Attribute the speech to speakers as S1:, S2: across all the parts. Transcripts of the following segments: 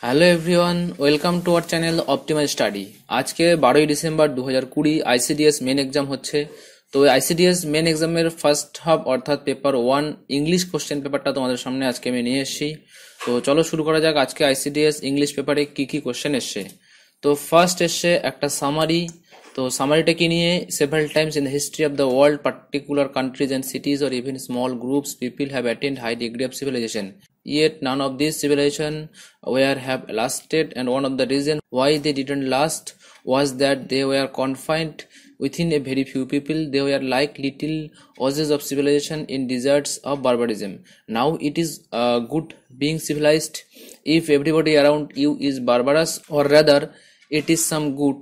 S1: Hello everyone, welcome to our channel optimal study. আজকে 12ই December 2020 ICDS main exam হচ্ছে। তো ICDS main এক্সামের first half অর্থাৎ paper 1 English question পেপারটা তোমাদের সামনে আজকে আমি নিয়ে এসেছি। তো চলো শুরু করা যাক আজকে আইসিডিএস ইংলিশ পেপারে কি কি কোশ্চেন এসছে। তো ফার্স্ট এসছে একটা সামারি। তো সামারিটা কি নিয়ে, several times in the history of the world particular countries and cities or even small groups people have attend high degree of civilization, yet none of these civilization were have lasted, and one of the reason why they didn't last was that they were confined within a very few people. They were like little oases of civilization in deserts of barbarism. Now it is good being civilized if everybody around you is barbarous, or rather it is some good,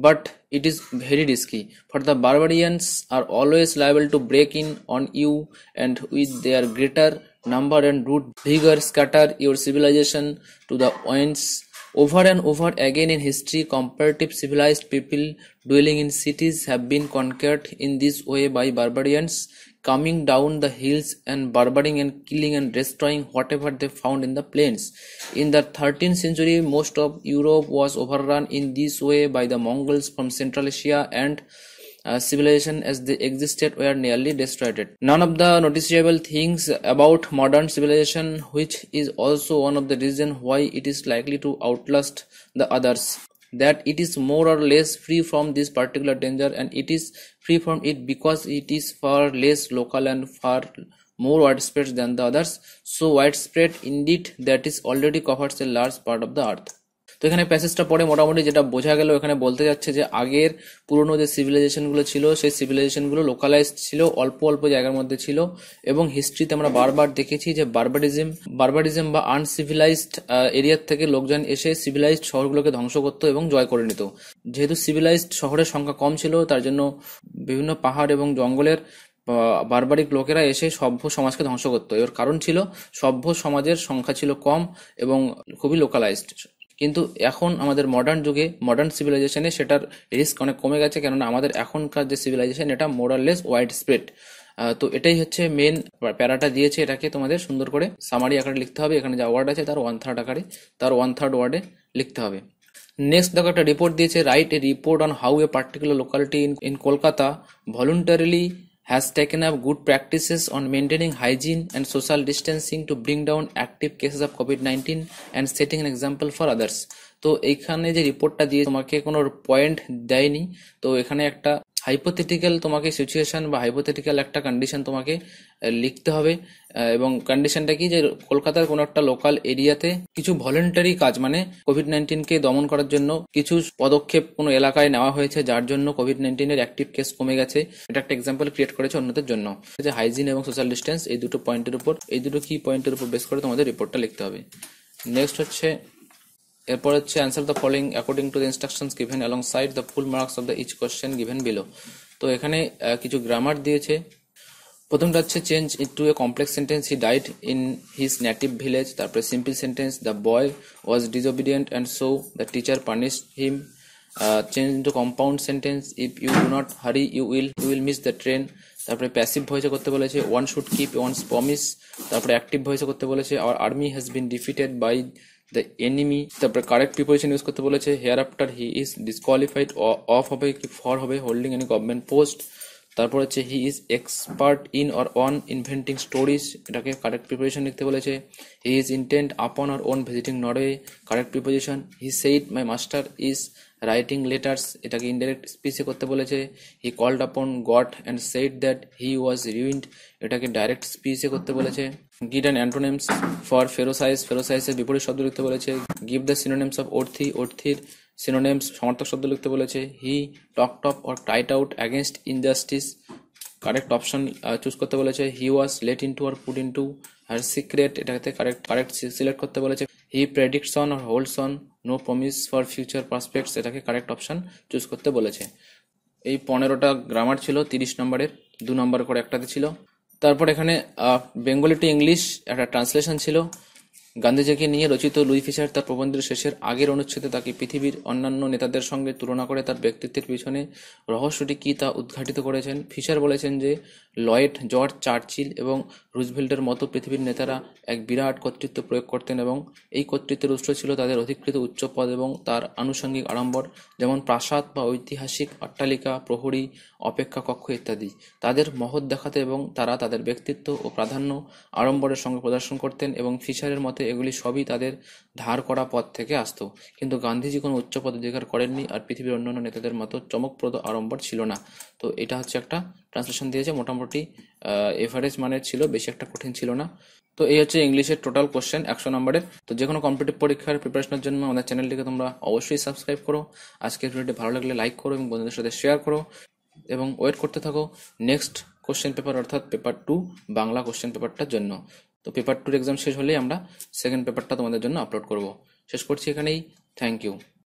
S1: but it is very risky, for the barbarians are always liable to break in on you, and with their greater number and brute vigor scatter your civilization to the winds. Over and over again in history, comparative civilized people dwelling in cities have been conquered in this way by barbarians, coming down the hills and barbering and killing and destroying whatever they found in the plains. In the 13th century, most of Europe was overrun in this way by the Mongols from Central Asia, and civilization as they existed were nearly destroyed. None of the noticeable things about modern civilization, which is also one of the reasons why it is likely to outlast the others, that it is more or less free from this particular danger, and it is free from it because it is far less local and far more widespread than the others, so widespread indeed that it already covers a large part of the earth. তো এখানে প্যাসেজটা পড়ে মোটামুটি যেটা বোঝা গেল, এখানে বলতে যাচ্ছে যে আগের পুরনো যে সিভিলাইজেশনগুলো ছিল সেই সিভিলাইজেশনগুলো লোকালাইজড ছিল, অল্প অল্প জায়গার মধ্যে ছিল, এবং হিস্ট্রিতে আমরা বারবার দেখেছি যে বারবারিজম বা আনসিভিলাইজড এরিয়ার থেকে লোকজন এসে সিভিলাইজড শহরগুলোকে ধ্বংস করতো এবং জয় করে নিত। যেহেতু সিভিলাইজড শহরের সংখ্যা কম ছিল, তার জন্য বিভিন্ন পাহাড় এবং জঙ্গলের বারবারিক লোকেরা এসে সভ্য সমাজকে ধ্বংস করতো। এর কারণ ছিল সভ্য সমাজের সংখ্যা ছিল কম এবং খুবই লোকালাইজড। কিন্তু এখন আমাদের মডার্ন যুগে মডার্ন সিভিলাইজেশনে সেটার রিস্ক অনেক কমে গেছে, কেননা আমাদের এখনকার যে সিভিলাইজেশন এটা মোরাললেস ওয়াইড স্প্রেড। তো এটাই হচ্ছে মেন প্যারাটা দিয়েছে, এটাকে তোমাদের সুন্দর করে সামারি আকারে লিখতে হবে। এখানে যা ওয়ার্ড আছে তার 1/3 আকারে, তার 1/3 ওয়ার্ডে লিখতে হবে। নেক্সট দেখো একটা রিপোর্ট দিয়েছে, write a report on how a particular locality in Kolkata voluntarily has taken up good practices on maintaining hygiene and social distancing to bring down active cases of COVID-19 and setting an example for others. তো এইখানে যে রিপোর্টটা দিয়ে তোমাকে কোনো point দেয়নি, তো এখানে একটা হাইপোথেটিক্যাল তোমাকে সিচুয়েশন বা হাইপোথেটিক্যাল একটা কন্ডিশন তোমাকে লিখতে হবে। এবং কন্ডিশনটা কি, যে কলকাতার কোনো একটা লোকাল এরিয়াতে কিছু ভলেন্টারি কাজ, মানে কোভিড-19কে দমন করার জন্য কিছু পদক্ষেপ কোনো এলাকায় নেওয়া হয়েছে, যার জন্য কোভিড-19 এর অ্যাক্টিভ কেস কমে গেছে। এটা একটা এক্সাম্পল ক্রিয়েট করেছে অন্যদের জন্য, যে হাইজিন এবং সোশ্যাল ডিস্টেন্স, এই দুটো পয়েন্টের উপর, এই দুটো কি পয়েন্টের উপর বেস করে তোমাদের রিপোর্টটা লিখতে হবে। নেক্সট হচ্ছে, এরপর হচ্ছে answer the following according to the instructions given alongside the full marks of the each question given below. তো এখানে কিছু গ্রামার দিয়েছে। প্রথমটা হচ্ছে change into a complex sentence, he died in his native village. তারপরে simple sentence, the boy was disobedient and so the teacher punished him. Change into compound sentence, if you do not hurry you will miss the train. তারপরে passive ভয়েসে করতে বলেছে, one should keep one's promise. তারপরে active ভয়েসে করতে বলেছে, our army has been defeated by the enemy. তারপরে correct preposition use করতে বলেছে, hereafter he is disqualified, of হবে কি ফর হবে, হোল্ডিং এনি গভর্নমেন্ট পোস্ট। তারপর হচ্ছে he is expert in or on inventing stories, এটাকে কারেক্ট প্রিপোজিশন লিখতে বলেছে। He is intent upon or on visiting Norway, correct preposition. He said my master is writing letters, এটাকে indirect স্পিচে করতে বলেছে। He called upon God and said that he was ruined, এটাকে direct স্পিচে করতে বলেছে। গিভ অ্যান অ্যান্টোনিমস ফর ফেরোসাইজের বিপরীত শব্দ লিখতে বলেছে। গিভ দ্য সিনোনিমস অফ অর্থির সিনোনিমস সমার্থক শব্দ লিখতে বলেছে। He talked of or cried out against injustice, correct option choose করতে বলেছে। He was let into or put into her secret, এটাতে কারেক্ট সিলেক্ট করতে বলেছে। He predicts on or holds on no promise for future prospects, এটাকে correct option choose করতে বলেছে। এই 15টা grammar ছিল 30 নম্বরের, 2 নম্বর করে একটাতে ছিল। তারপর এখানে বেঙ্গলি টু ইংলিশ একটা ট্রান্সলেশন ছিল। গান্ধীজিকে নিয়ে রচিত লুই ফিশার তার প্রবন্ধের শেষের আগের অনুচ্ছেদে তাকে পৃথিবীর অন্যান্য নেতাদের সঙ্গে তুলনা করে তার ব্যক্তিত্বের পিছনে রহস্যটি কী তা উদ্ঘাটিত করেছেন। ফিশার বলেছেন যে লয়েড জর্জ চার্চিল এবং রুজভেল্টের মতো পৃথিবীর নেতারা এক বিরাট কর্তৃত্ব প্রয়োগ করতেন এবং এই কর্তৃত্বের উৎস ছিল তাদের অধিকৃত উচ্চ পদ এবং তার আনুষঙ্গিক আড়ম্বর, যেমন প্রাসাদ বা ঐতিহাসিক অট্টালিকা, প্রহরী, অপেক্ষা কক্ষ ইত্যাদি। তাদের মহৎ দেখাতে এবং তারা তাদের ব্যক্তিত্ব ও প্রাধান্য আড়ম্বরের সঙ্গে প্রদর্শন করতেন এবং ফিশারের মতে এগুলি সবই তাদের ধার করা পদ থেকে আসতো। কিন্তু গান্ধীজি কোনো উচ্চ পদ অধিকার করেননি আর পৃথিবীর অন্যান্য নেতাদের মতো চমকপ্রদ আড়ম্বর ছিল না। তো এটা হচ্ছে একটা ট্রান্সলেশন দিয়েছে, মোটামুটি এভারেজ মানের ছিল, বেশি একটা কঠিন ছিল না। তো এই হচ্ছে ইংলিশের টোটাল কোশ্চেন 100 নম্বরের। তো যে কোনো কম্পিটিটিভ পরীক্ষার প্রিপারেশনের জন্য আমাদের চ্যানেলটিকে তোমরা অবশ্যই সাবস্ক্রাইব করো। আজকের ভিডিওটি ভালো লাগলে লাইক করো এবং বন্ধুদের সাথে শেয়ার করো এবং ওয়েট করতে থাকো নেক্সট কোশ্চেন পেপার অর্থাৎ পেপার 2 বাংলা কোশ্চেন পেপারটার জন্য। তো পেপার 2 এক্সাম শেষ হলেই আমরা সেকেন্ড পেপারটা তোমাদের জন্য আপলোড করব। শেষ করছি এখানেই। Thank you.